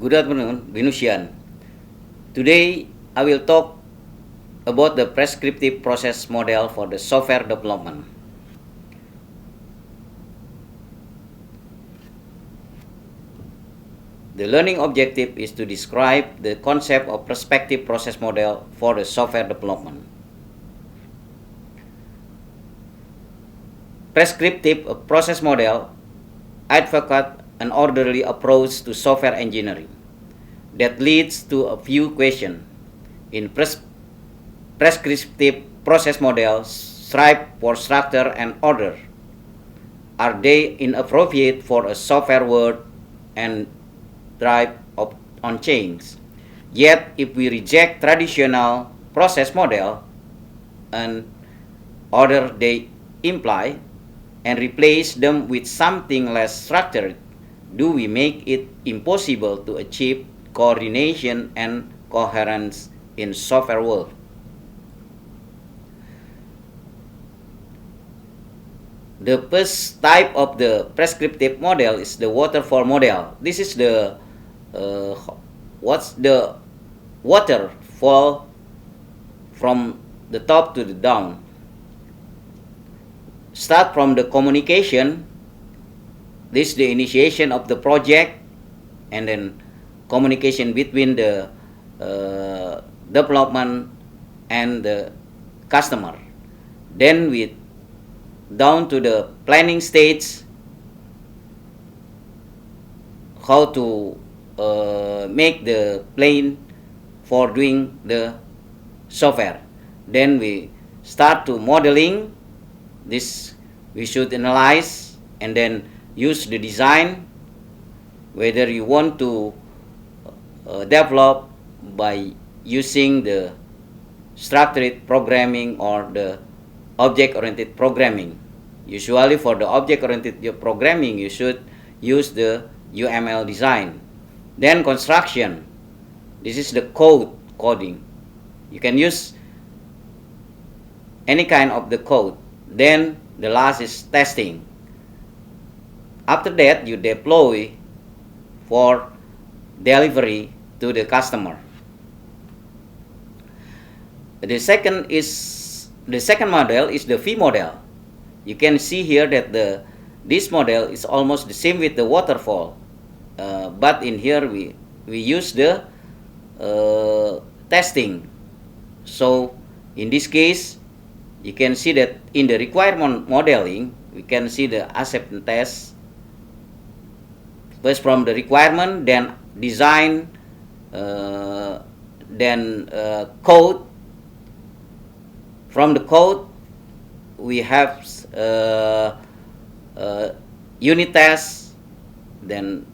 Good afternoon, Venusian. Today, I will talk about the prescriptive process model for the software development. The learning objective is to describe the concept of prescriptive process model for the software development. Prescriptive process model advocate an orderly approach to software engineering that leads to a few questions. In prescriptive process models strive for structure and order. Are they inappropriate for a software world and thrive on change? Yet, if we reject traditional process model and order they imply and replace them with something less structured, do we make it impossible to achieve coordination and coherence in software world? The first type of the prescriptive model is the waterfall model. This is the what's the waterfall from the top to the down. Start from the communication. This is the initiation of the project, and then communication between the development and the customer. Then we down to the planning stage, how to make the plan for doing the software. Then we start to modeling. This we should analyze and then use the design, whether you want to develop by using the structured programming or the object-oriented programming. Usually for the object-oriented programming, you should use the UML design. Then construction. This is the coding. You can use any kind of the code. Then the last is testing. After that, you deploy for delivery to the customer. The second model is the V model. You can see here that this model is almost the same with the waterfall, but in here we use the testing. So in this case, you can see that in the requirement modeling, we can see the acceptance test. First from the requirement, then design, then code. From the code, we have unit tests, then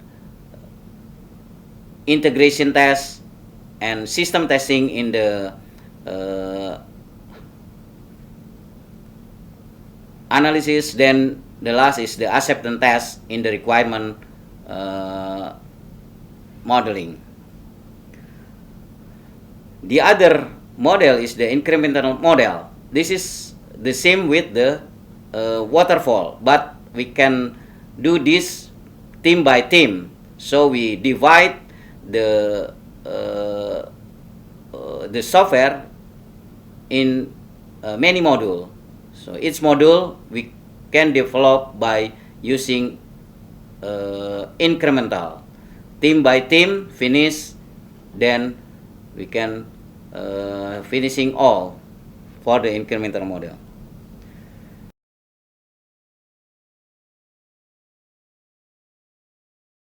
integration tests, and system testing in the analysis. Then the last is the acceptance test in the requirement modeling. The other model is the incremental model. This is the same with the waterfall, but we can do this team by team. So we divide the software in many modules. So each module we can develop by using incremental. Team by team finish, then we can finishing all for the incremental model.